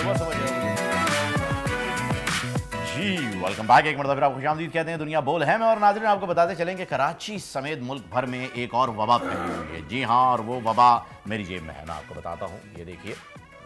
जी welcome back. एक मरतबा फिर आपको खुशामदीद कहते हैं दुनिया बोल है मैं। और नाज़रीन आपको बताते चलेंगे कराची समेत मुल्क भर में एक और वबा फैली हुई है। जी हाँ, और वो वबा मेरी जेब में है, मैं आपको बताता हूँ। ये देखिए,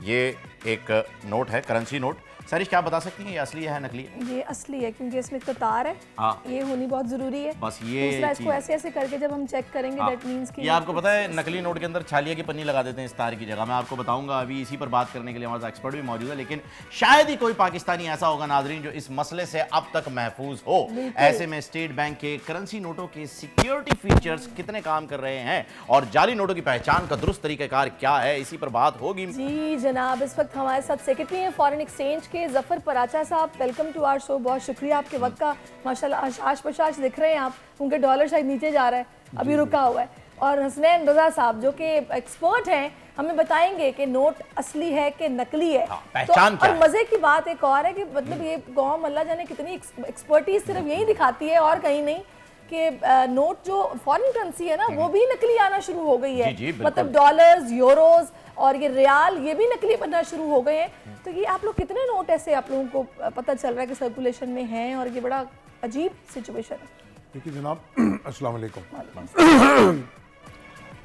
ये एक नोट है, करेंसी नोट। सारिश क्या आप बता सकती हैं ये असली है नकली है? ये असली है क्योंकि इसमें एक तो तार है। हाँ, ये होनी बहुत जरूरी है। बस ये दूसरा इसको ऐसे ऐसे करके जब हम चेक करेंगे दैट मींस कि ये आपको पता है नकली नोट के अंदर छालिया की पन्नी लगा देते हैं इस तार की जगह। मैं आपको बताऊंगा अभी। इसी पर बात करने के लिए हमारे साथ एक्सपर्ट भी मौजूद है, लेकिन शायद ही कोई पाकिस्तानी ऐसा होगा नाजरीन जो इस मसले से अब तक महफूज हो। ऐसे में स्टेट बैंक के करेंसी नोटों के सिक्योरिटी फीचर्स कितने काम कर रहे हैं और जाली नोटों की पहचान का दुरुस्त तरीकाकार क्या है, इसी पर बात होगी। जी जनाब, इस वक्त हमारे साथ सेक्रेटरी हैं फॉरेन एक्सचेंज के जफर पराचा साहब। Welcome to our show. बहुत शुक्रिया आपके वक्त का। माशाल्लाह आश पशाश दिख रहे हैं आप। उनके डॉलर शायद नीचे जा रहा है, अभी रुका हुआ है। और हसनैन रजा साहब जो कि एक्सपर्ट हैं, हमें बताएंगे कि नोट असली है कि नकली है। पहचान क्या और मजे की बात एक और है कि मतलब ये कौम अल्लाह जाने कितनी एक्सपर्टीज सिर्फ यही दिखाती है और कहीं नहीं कि नोट जो फॉरेन करेंसी है ना वो भी नकली आना शुरू हो गई है। मतलब डॉलर्स, यूरोज और ये रियाल ये भी नकली बनना शुरू हो गए हैं। तो ये आप लोग कितने नोट ऐसे आप लोगों को पता चल रहा है कि सर्कुलेशन में हैं और ये बड़ा अजीब सिचुएशन है? देखिए जनाब, अस्सलाम वालेकुम।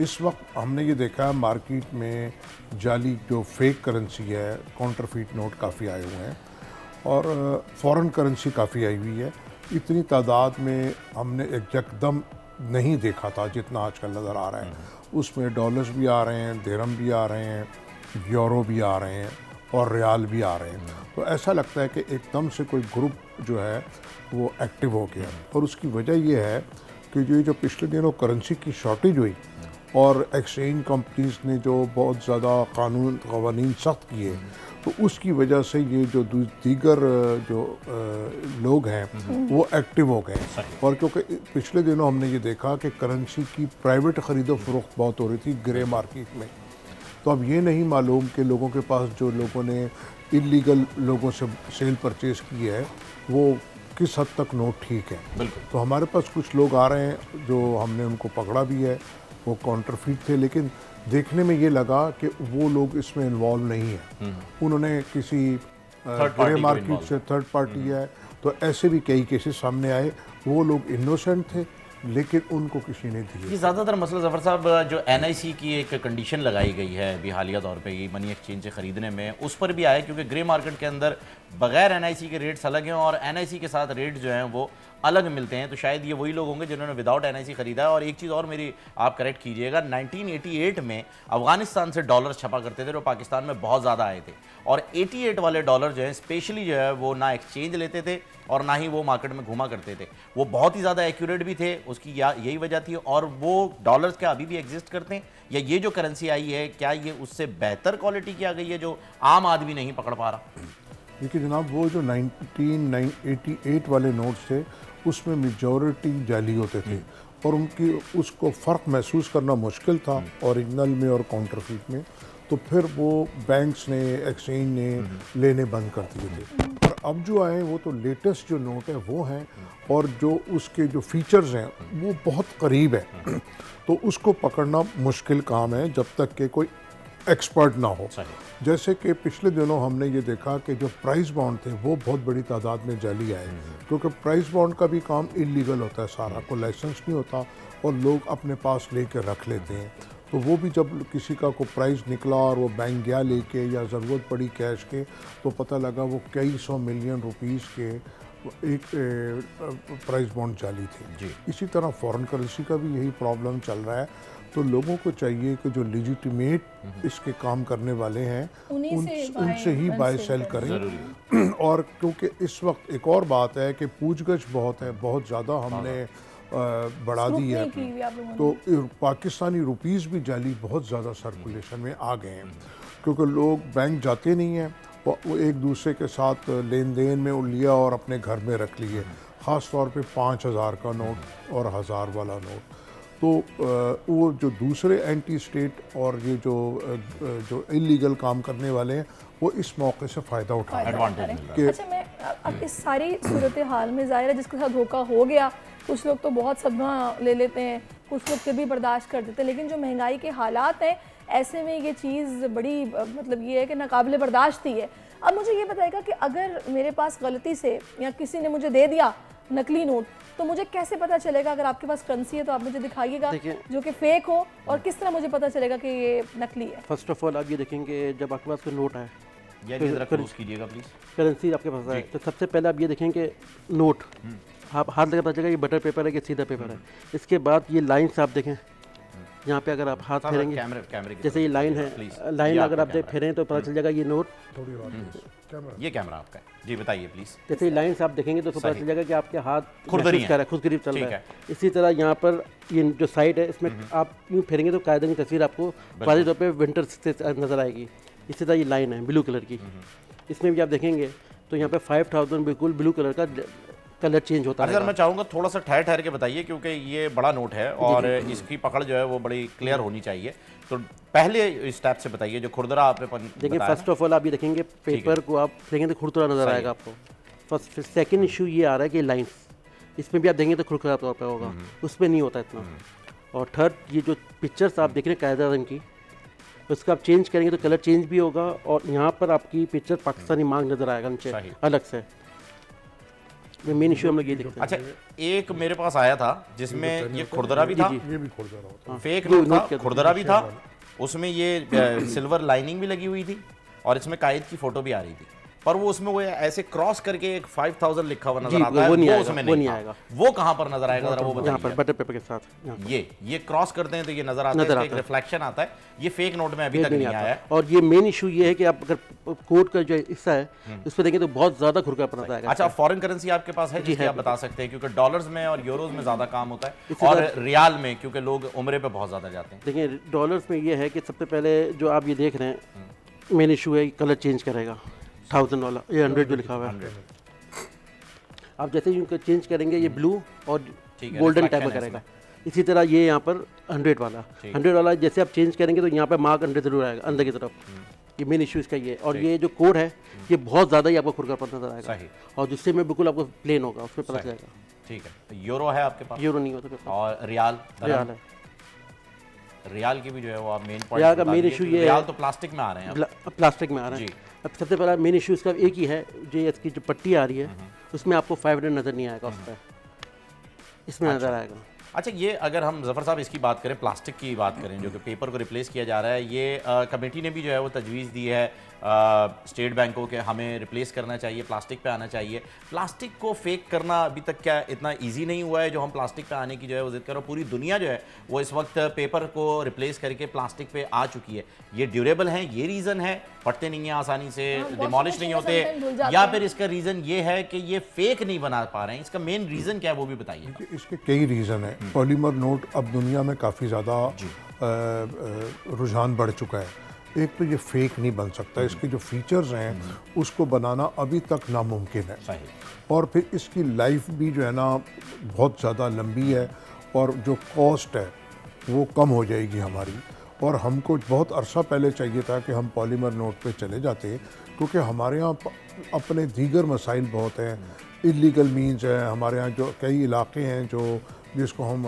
इस वक्त हमने ये देखा है मार्केट में जाली जो फेक करेंसी है, काउंटरफीट नोट काफ़ी आए हुए हैं और फॉरेन करेंसी काफ़ी आई हुई है। इतनी तादाद में हमने एकदम नहीं देखा था जितना आजकल नज़र आ रहा है। उसमें डॉलर्स भी आ रहे हैं, दिरहम भी आ रहे हैं, यूरो भी आ रहे हैं और रियाल भी आ रहे हैं। तो ऐसा लगता है कि एकदम से कोई ग्रुप जो है वो एक्टिव हो गया। और उसकी वजह ये है कि जो पिछले दिनों करेंसी की शॉर्टेज हुई और एक्सचेंज कंपनीज ने जो बहुत ज़्यादा कानून सख्त किए, तो उसकी वजह से ये जो दीगर जो लोग हैं वो एक्टिव हो गए। और क्योंकि पिछले दिनों हमने ये देखा कि करेंसी की प्राइवेट ख़रीदो फरोख्त बहुत हो रही थी ग्रे मार्केट में। तो अब ये नहीं मालूम कि लोगों के पास जो लोगों ने इलीगल लोगों से सेल परचेज़ की है वो किस हद तक नोट ठीक है। बिल्कुल। तो हमारे पास कुछ लोग आ रहे हैं जो हमने उनको पकड़ा भी है, वो काउंटरफीट थे, लेकिन देखने में ये लगा कि वो लोग इसमें इन्वॉल्व नहीं है। उन्होंने किसी ग्रे मार्केट से थर्ड पार्टी है, तो ऐसे भी कई केसेस सामने आए। वो लोग इनोसेंट थे लेकिन उनको किसी ने दिए। ये ज़्यादातर मसला जफ़र साहब जो NIC की एक कंडीशन लगाई गई है अभी हालिया तौर पे ये मनी एक्सचेंज से ख़रीदने में, उस पर भी आया क्योंकि ग्रे मार्केट के अंदर बगैर NIC के रेट्स अलग हैं और NIC के साथ रेट जो हैं वो अलग मिलते हैं। तो शायद ये वही लोग होंगे जिन्होंने विदाउट NIC ख़रीदा है। और एक चीज़ और मेरी आप करेक्ट कीजिएगा, 1988 में अफ़गानिस्तान से डॉलर छपा करते थे जो पाकिस्तान में बहुत ज़्यादा आए थे। और 88 वाले डॉलर जो है स्पेशली जो है वो ना एक्सचेंज लेते थे और ना ही वो मार्केट में घुमा करते थे। वो बहुत ही ज़्यादा एक्यूरेट भी थे, उसकी यही वजह थी। और वो डॉलर्स क्या अभी भी एग्जिस्ट करते हैं या ये जो करेंसी आई है क्या ये उससे बेहतर क्वालिटी की आ गई है जो आम आदमी नहीं पकड़ पा रहा? देखिए जनाब, वो जो 1988 वाले नोट्स थे उसमें मेजॉरिटी जाली होते थे और उनकी उसको फ़र्क महसूस करना मुश्किल था ओरिजिनल में और काउंटरफीट में। तो फिर वो बैंक्स ने, एक्सचेंज ने लेने बंद कर दिए थे। और अब जो आए वो तो लेटेस्ट जो नोट है वो हैं और जो उसके जो फीचर्स हैं वो बहुत करीब है। तो उसको पकड़ना मुश्किल काम है जब तक कि कोई एक्सपर्ट ना हो। जैसे कि पिछले दिनों हमने ये देखा कि जो प्राइस बॉन्ड थे वो बहुत बड़ी तादाद में जाली आए, क्योंकि प्राइस बॉन्ड का भी काम इलीगल होता है, सारा को लाइसेंस नहीं होता और लोग अपने पास लेकर रख लेते हैं। तो वो भी जब किसी का को प्राइस निकला और वो बैंक गया लेके या ज़रूरत पड़ी कैश के, तो पता लगा वो कई 100 मिलियन रुपीस के एक प्राइस बॉन्ड जाली थे। इसी तरह फॉरेन करेंसी का भी यही प्रॉब्लम चल रहा है। तो लोगों को चाहिए कि जो लेजिटिमेट इसके काम करने वाले हैं उनसे ही बाय सेल करें। और क्योंकि इस वक्त एक और बात है कि पूछगछ बहुत है, बहुत ज़्यादा हमने बढ़ा दी है, तो पाकिस्तानी रुपीज़ भी जाली बहुत ज़्यादा सर्कुलेशन में आ गए हैं। क्योंकि लोग बैंक जाते नहीं हैं, वो एक दूसरे के साथ लेन देन में लिया और अपने घर में रख लिए, ख़ास तौर पे 5000 का नोट और 1000 वाला नोट। तो वो जो दूसरे एंटी स्टेट और ये जो इलीगल काम करने वाले हैं वो इस मौके से फ़ायदा उठा रहे हैं। अच्छा, मैं अब इस सारी सूरत हाल में ज़ाहिर है जिसके साथ धोखा हो गया, कुछ लोग तो बहुत सदमा ले लेते हैं, कुछ लोग फिर भी बर्दाश्त कर देते हैं, लेकिन जो महंगाई के हालात हैं ऐसे में ये चीज़ बड़ी मतलब ये है कि नाकाबिले बर्दाश्त ही है। अब मुझे ये बताएगा कि अगर मेरे पास गलती से या किसी ने मुझे दे दिया नकली नोट, तो मुझे कैसे पता चलेगा? अगर आपके पास करेंसी है तो आप मुझे दिखाइएगा जो कि फेक हो, और किस तरह मुझे पता चलेगा कि ये नकली है? फर्स्ट ऑफ ऑल आप ये देखेंगे जब आपके पास कोई नोट आए, कीजिएगा प्लीज, करेंसी आपके पास आए, तो सबसे पहले आप ये देखेंगे नोट, आप हाथ लगा पता चलेगा ये बटर पेपर है कि सीधा पेपर है। इसके बाद ये लाइन्स आप देखें, यहाँ पे अगर आप हाथ फेरेंगे, जैसे ये लाइन है, लाइन अगर आप फेरें तो पता चल जाएगा ये नोट, ये कैमरा आपका है जी, बताइए प्लीज। जैसे ये लाइन्स आप देखेंगे तो पता चल जाएगा कि आपके हाथ खुद करीब चल रहा है। इसी तरह यहाँ पर ये जो साइड है, इसमें आप यूँ फेरेंगे तो कायदे की तस्वीर आपको वाज़ेह तौर पे विंटर से नजर आएगी। इसी तरह ये लाइन है ब्लू कलर की, इसमें भी आप देखेंगे तो यहाँ पे 5000 बिल्कुल ब्लू कलर का कलर चेंज होता है। सर मैं चाहूँगा थोड़ा सा ठहर ठहर के बताइए, क्योंकि ये बड़ा नोट है और इसकी पकड़ जो है वो बड़ी क्लियर होनी चाहिए। तो पहले स्टेप से बताइए जो खुरदरा आपने देखिए। फर्स्ट ऑफ ऑल आप ये देखेंगे पेपर को आप देखेंगे तो खुरदरा नजर आएगा आपको। फर्स्ट सेकंड इशू ये आ रहा है कि लाइंस, इसमें भी आप देखेंगे तो खुरदरा तौर पर होगा, उसमें नहीं होता इतना। और थर्ड ये जो पिक्चर्स आप देख रहे हैं कायदा रंग की, उसका आप चेंज करेंगे तो कलर चेंज भी होगा, और यहाँ पर आपकी पिक्चर पाकिस्तानी मार्क नजर आएगा नीचे अलग से। मेन इशू हम लोग ये देखते हैं। अच्छा, एक मेरे पास आया था जिसमें ये खुरदरा भी था, ये भी खुरदरा होता, फेक नोट था, खुरदरा भी था, उसमें ये सिल्वर लाइनिंग भी लगी हुई थी और इसमें कायद की फोटो भी आ रही थी, पर वो उसमें वो ऐसे क्रॉस करके एक 5000 लिखा हुआ नजर आता है, वो उसमें नहीं आएगा। वो कहाँ पर नजर आएगा जरा वो बताइए। यहाँ पर बटर पेपर के साथ ये क्रॉस करते हैं तो ये नजर आता है, एक रिफ्लेक्शन आता है। ये फेक नोट में अभी तक नहीं आया है। और ये मेन इशू ये है कि आप अगर कोड का जो हिस्सा है उस पर देखें तो बहुत ज्यादा खुरदरापन आता है। अच्छा, फॉरेन करेंसी आपके पास है जिसकी आप बता सकते हैं, क्योंकि डॉलर्स में और यूरोज में ज्यादा काम होता है, और रियाल में क्योंकि लोग उम्रे पे बहुत ज्यादा जाते हैं। देखिए डॉलर्स में ये है कि सबसे पहले जो आप ये देख रहे हैं मेन इशू है कलर चेंज करेगा। $1000 ये 100 जो लिखा हुआ है, आप जैसे ही चेंज करेंगे ये ब्लू और गोल्डन टाइप का करेगा। इसी तरह ये यहाँ पर 100 वाला जैसे आप चेंज करेंगे तो यहाँ पे मार्क 100 जरूर आएगा अंदर की तरफ। ये मेन इशू इसका ये, और ये जो कोड है ये बहुत ज़्यादा ही आपको खुरदरापन नजर आएगा, और जिससे में बिल्कुल आपको प्लेन होगा उसमें पता चलेगा। ठीक है, तो यूरो है आपके पास? यूरो नहीं होता। और रियाल है, रियाल की भी जो है वो आप मेन पॉइंट, रियाल का मेन इशू ये है, रियाल तो प्लास्टिक में आ रहे हैं, प्लास्टिक में आ रहे हैं। अब सबसे पहला मेन इशू इसका एक ही है, जो इसकी जो पट्टी आ रही है उसमें आपको 500 नजर नहीं आएगा, उस पर इसमें नजर आएगा। अच्छा, ये अगर हम ज़फ़र साहब इसकी बात करें, प्लास्टिक की बात करें जो कि पेपर को रिप्लेस किया जा रहा है, ये कमेटी ने भी जो है वो तजवीज़ दी है स्टेट बैंकों के, हमें रिप्लेस करना चाहिए, प्लास्टिक पे आना चाहिए। प्लास्टिक को फेक करना अभी तक क्या इतना इजी नहीं हुआ है जो हम प्लास्टिक पे आने की जो है वो जिद करो? पूरी दुनिया जो है वो इस वक्त पेपर को रिप्लेस करके प्लास्टिक पे आ चुकी है। ये ड्यूरेबल है, ये रीज़न है, फटते नहीं है आसानी से, डिमोलिश नहीं होते, या फिर इसका रीज़न ये है कि ये फेक नहीं बना पा रहे हैं? इसका मेन रीज़न क्या है वो भी बताइए। इसके कई रीज़न है। पॉलीमर नोट अब दुनिया में काफ़ी ज़्यादा रुझान बढ़ चुका है। एक तो ये फेक नहीं बन सकता, इसके जो फीचर्स हैं उसको बनाना अभी तक नामुमकिन है, और फिर इसकी लाइफ भी जो है ना बहुत ज़्यादा लंबी है, और जो कॉस्ट है वो कम हो जाएगी हमारी। और हमको बहुत अरसा पहले चाहिए था कि हम पॉलीमर नोट पे चले जाते, क्योंकि हमारे यहाँ अपने दीगर मसाइल बहुत हैं, इलीगल मीन्स हैं हमारे यहाँ, जो कई इलाके हैं जो जिसको हम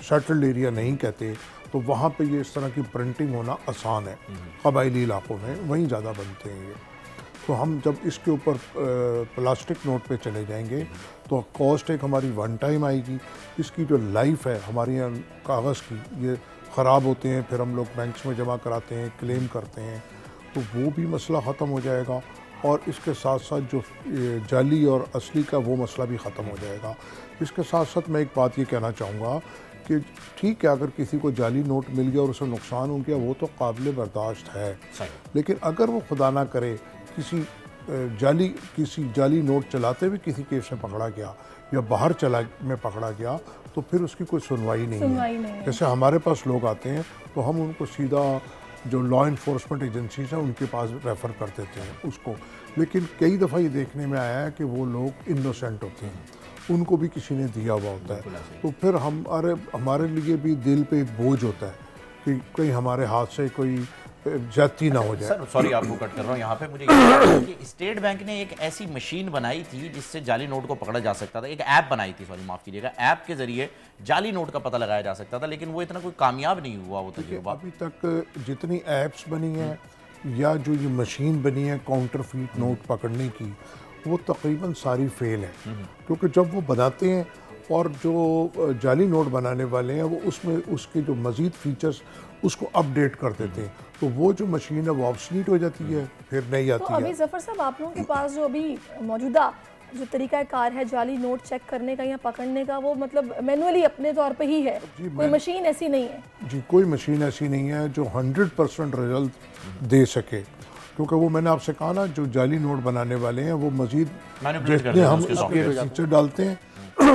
शटल्ड एरिया नहीं कहते, तो वहाँ पे ये इस तरह की प्रिंटिंग होना आसान है। कबायली इलाकों में वहीं ज़्यादा बनते हैं ये। तो हम जब इसके ऊपर प्लास्टिक नोट पे चले जाएंगे तो कॉस्ट एक हमारी वन टाइम आएगी। इसकी जो लाइफ है हमारे यहाँ कागज़ की, ये ख़राब होते हैं, फिर हम लोग बैंक्स में जमा कराते हैं, क्लेम करते हैं, तो वो भी मसला ख़त्म हो जाएगा। और इसके साथ साथ जो जाली और असली का वो मसला भी ख़त्म हो जाएगा। इसके साथ साथ मैं एक बात ये कहना चाहूँगा कि ठीक है, अगर किसी को जाली नोट मिल गया और उसे नुकसान हो गया वो तो काबिल बर्दाश्त है, लेकिन अगर वो खुदा ना करे किसी जाली नोट चलाते हुए किसी केस में पकड़ा गया या बाहर में पकड़ा गया तो फिर उसकी कोई सुनवाई नहीं है। जैसे हमारे पास लोग आते हैं तो हम उनको सीधा जो लॉ इन्फोर्समेंट एजेंसीज हैं उनके पास रेफ़र कर देते हैं उसको, लेकिन कई दफ़ा ये देखने में आया है कि वो लोग इनोसेंट होते हैं, उनको भी किसी ने दिया हुआ होता है, तो फिर हमारे लिए भी दिल पे एक बोझ होता है कि कहीं हमारे हाथ से कोई ज्यादती ना हो जाए। सर सॉरी आपको कट कर रहा हूँ यहाँ पे, मुझे कि स्टेट बैंक ने एक ऐसी मशीन बनाई थी जिससे जाली नोट को पकड़ा जा सकता था, एक ऐप बनाई थी, सॉरी माफ़ कीजिएगा, ऐप के जरिए जाली नोट का पता लगाया जा सकता था, लेकिन वो इतना कोई कामयाब नहीं हुआ वो तजुर्बा। अभी तक जितनी ऐप्स बनी हैं या जो ये मशीन बनी है काउंटरफीट नोट पकड़ने की, वो तकरीबन सारी फेल है, क्योंकि जब वो बनाते हैं और जो जाली नोट बनाने वाले हैं वो उसमें उसके जो मज़ीद फीचर्स उसको अपडेट कर देते हैं, तो वो जो मशीन है वो ऑब्सलीट हो जाती है, फिर नहीं आती तो अभी ज़फ़र साहब आप लोगों के पास जो अभी मौजूदा जो तरीका कार है जाली नोट चेक करने का या पकड़ने का, वो मतलब मैनुअली अपने तौर पे ही है, कोई मशीन ऐसी नहीं है? जी कोई मशीन ऐसी नहीं है जो 100% रिजल्ट दे सके, क्योंकि वो मैंने आपसे कहा ना, जो जाली नोट बनाने वाले हैं वो मज़ीद जितने हम उसके फीचर डालते हैं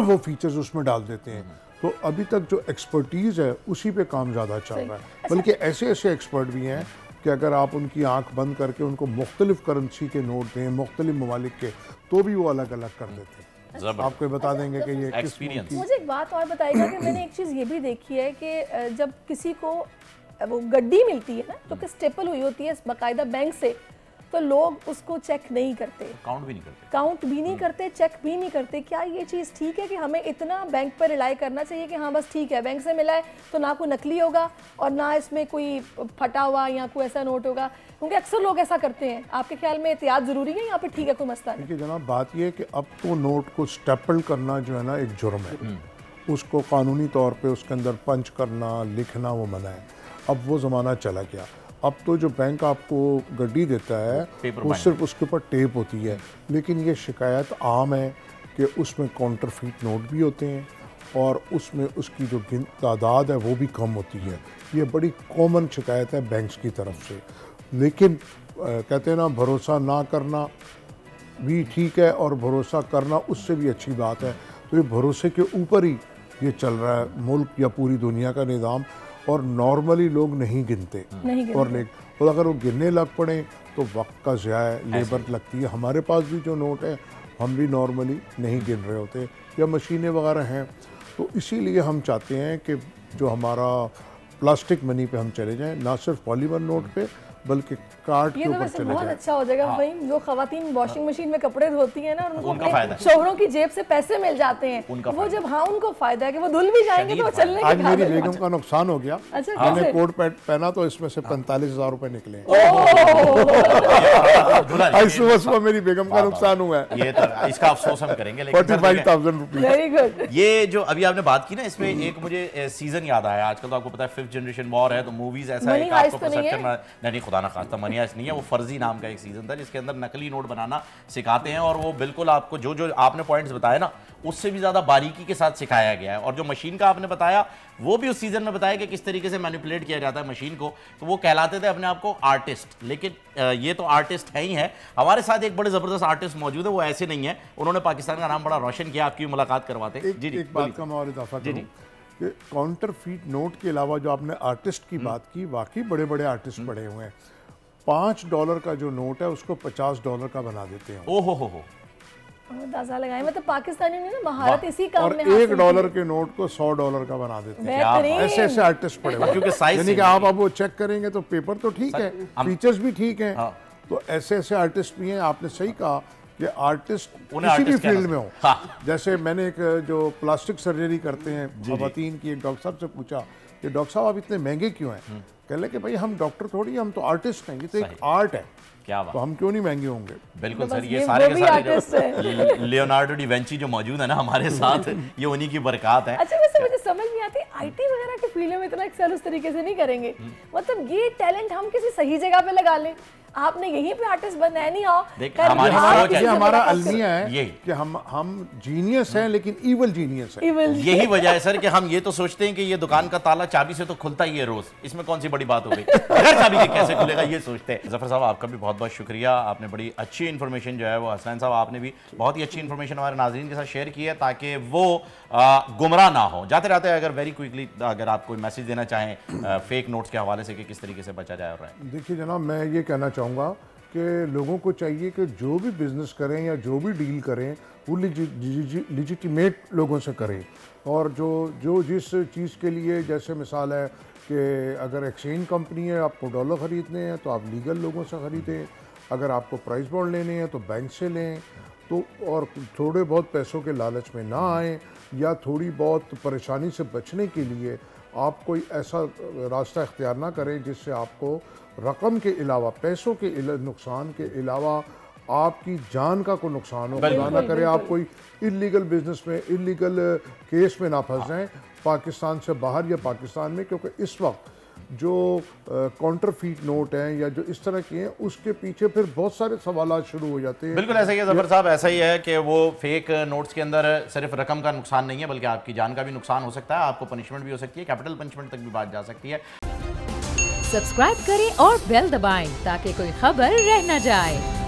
वो फीचर्स उसमें डाल देते हैं, तो अभी तक जो एक्सपर्टीज़ है उसी पे काम ज़्यादा चल रहा है। बल्कि ऐसे ऐसे एक्सपर्ट भी हैं कि अगर आप उनकी आंख बंद करके उनको मुख्तलिफ करेंसी के नोट दें मुख्तलिफ ममालिक के, तो भी वो अलग अलग कर देते हैं। आपको बता देंगे कि ये एक्सपीरियंस। मुझे एक बात और बताइएगा कि मैंने एक चीज़ ये भी देखी है कि जब किसी को वो गड्डी मिलती है ना, जो कि स्टेपल हुई होती है बाकायदा बैंक से, तो लोग उसको चेक नहीं करते, काउंट भी नहीं करते, चेक भी नहीं करते। क्या ये चीज़ ठीक है कि हमें इतना बैंक पर रिलाई करना चाहिए कि हाँ बस ठीक है, बैंक से मिला है तो ना कोई नकली होगा और ना इसमें कोई फटा हुआ या कोई ऐसा नोट होगा, क्योंकि अक्सर लोग ऐसा करते हैं। आपके ख्याल में एहतियात ज़रूरी है यहाँ पे? ठीक है, कोई मसला नहीं। देखिए जनाब, बात ये है कि अब तो नोट को स्टेपल करना जो है ना एक जुर्म है, उसको कानूनी तौर पर उसके अंदर पंच करना लिखना वो मना है। अब वो ज़माना चला गया। अब तो जो बैंक आपको गड्डी देता है वो सिर्फ उसके ऊपर टेप होती है, लेकिन ये शिकायत आम है कि उसमें काउंटरफीट नोट भी होते हैं और उसमें उसकी जो तादाद है वो भी कम होती है। ये बड़ी कॉमन शिकायत है बैंक्स की तरफ से। लेकिन कहते हैं ना, भरोसा ना करना भी ठीक है और भरोसा करना उससे भी अच्छी बात है। तो ये भरोसे के ऊपर ही ये चल रहा है मुल्क या पूरी दुनिया का निज़ाम, और नॉर्मली लोग नहीं गिनते। और अगर वो गिनने लग पड़े तो वक्त का ज़िया है, लेबर लगती है। हमारे पास भी जो नोट है हम भी नॉर्मली नहीं गिन रहे होते, या मशीनें वगैरह हैं। तो इसीलिए हम चाहते हैं कि जो हमारा प्लास्टिक मनी पे हम चले जाएं, ना सिर्फ पॉलीमर नोट पे बल्कि कार्ड के ऊपर चले बहुत जाएं। अच्छा हो जाएगा भाई। जो खवातीन वॉशिंग मशीन में कपड़े धोती हैं ना, और उनको शोहरों की जेब से पैसे मिल जाते हैं, वो जब उनको फायदा है कि वो धुल भी जाएंगे तो वो चलने के आज मेरी बेगम का नुकसान हो गया। अच्छा, मैंने कोट पैंट पहना तो इसमें से 45,000 रुपए निकले। सुबह सुबह मेरी बेगम का नुकसान हुआ है। ये तो इसका अफसोस हम करेंगे, 45,000 रुपये। Very good. ये जो अभी आपने बात की ना, इसमें एक मुझे सीजन याद आया। आजकल तो आपको पता है 5th जनरेशन वॉर है, तो मूवीज ऐसा है कि आपको परसेप्शन नहीं, खुदा ना खास्ता मनी हाइस्ट नहीं है, वो फर्जी नाम का एक सीजन था जिसके अंदर नकली नोट बनाना सिखाते हैं, और वो बिल्कुल आपको जो जो आपने पॉइंट्स बताए ना उससे भी ज्यादा बारीकी के साथ सिखाया गया है। और जो मशीन का आपने बताया वो भी उस सीजन में बताया कि किस तरीके से मैनिपुलेट किया जाता है मशीन को, तो वो कहलाते थे अपने आप को आर्टिस्ट। लेकिन ये तो आर्टिस्ट है ही है। हमारे साथ एक बड़े जबरदस्त आर्टिस्ट मौजूद है, वो ऐसे नहीं है, उन्होंने पाकिस्तान का नाम बड़ा रोशन किया। आपकी मुलाकात करवाते हैं। जी जी, एक बात का मैं और इजाफा करूं कि काउंटरफीट नोट के अलावा जो आपने आर्टिस्ट की बात की, वाकई बड़े बड़े आर्टिस्ट पड़े हुए हैं। $5 का जो नोट है उसको $50 का बना देते हैं। ओहो हो अंदाजा लगाएं, मतलब पाकिस्तानी ने ना महारत इसी काम और में $1 के नोट को $100 का बना देते हैं। ऐसे ऐसे आर्टिस्ट पड़े हुए, क्योंकि साइज यानी कि आप अब वो चेक करेंगे तो पेपर तो ठीक है, फीचर्स भी ठीक है। तो ऐसे ऐसे आर्टिस्ट भी हैं। आपने सही कहा कि आर्टिस्ट किसी भी फील्ड में हो। जैसे मैंने एक जो प्लास्टिक सर्जरी करते हैं खवातीन की, एक डॉक्टर साहब से पूछा कि डॉक्टर साहब आप इतने महंगे क्यों हैं? कह ले कि भाई हम डॉक्टर थोड़ी, हम तो आर्टिस्ट हैं, ये तो एक आर्ट है, क्या बात, तो हम क्यों नहीं महंगे होंगे? बिल्कुल सर, ये सारे के सारे लियोनार्डो डी विंची जो मौजूद है ना हमारे साथ, ये उन्हीं की बरकत है। अच्छा, वैसे मुझे समझ नहीं आती, आईटी वगैरह के फील्ड में इतना एक्सेल उस तरीके से नहीं करेंगे। मतलब ये टैलेंट हम किसी सही जगह पे लगा लें। आपने यहीं पे आर्टिस्ट बनना है, नहीं आओ। हमारा अलमिया है कि हम जीनियस हैं, लेकिन इवल जीनियस है। यही वजह है सर कि हम ये तो सोचते हैं कि ये दुकान का ताला चाबी से तो खुलता ही है रोज, इसमें कौन सी बड़ी बात हो गई, अगर चाबी के कैसे खुलेगा ये सोचते हैं। जफर साहब, आपका भी बहुत बहुत शुक्रिया। आपने बड़ी अच्छी इन्फॉर्मेशन जो है वो, हसनैन साहब आपने भी बहुत ही अच्छी इन्फॉर्मेशन हमारे नाज़रीन के साथ शेयर की है, ताकि वो गुमराह ना हो। जाते जाते अगर वेरी क्विकली अगर आप कोई मैसेज देना चाहें फेक नोट्स के हवाले से कि किस तरीके से बचा जा रहा है। देखिए जनाब, मैं ये कहना चाहूँगा कि लोगों को चाहिए कि जो भी बिज़नेस करें या जो भी डील करें वो लिजिटिमेट लोगों से करें, और जो जिस चीज़ के लिए, जैसे मिसाल है कि अगर एक्सचेंज कंपनी है, आपको डॉलर ख़रीदने हैं तो आप लीगल लोगों से ख़रीदें, अगर आपको प्राइस बॉन्ड लेने हैं तो बैंक से लें, तो और थोड़े बहुत पैसों के लालच में ना आएँ, या थोड़ी बहुत परेशानी से बचने के लिए आप कोई ऐसा रास्ता इख्तियार ना करें जिससे आपको रकम के अलावा, पैसों के नुकसान के अलावा आपकी जान का कोई नुकसान हो। खुदा ना करे आप कोई इलीगल बिजनेस में, इलीगल केस में ना फंस जाएं पाकिस्तान से बाहर या पाकिस्तान में, क्योंकि इस वक्त जो काउंटरफीट नोट हैं या जो इस तरह के हैं उसके पीछे फिर बहुत सारे सवाल शुरू हो जाते हैं। बिल्कुल ऐसा ही है ज़फ़र साहब, ऐसा ही है कि वो फेक नोट्स के अंदर सिर्फ रकम का नुकसान नहीं है बल्कि आपकी जान का भी नुकसान हो सकता है, आपको पनिशमेंट भी हो सकती है, कैपिटल पनिशमेंट तक भी बात जा सकती है। सब्सक्राइब करें और बेल दबाएं ताकि कोई खबर रह न जाए।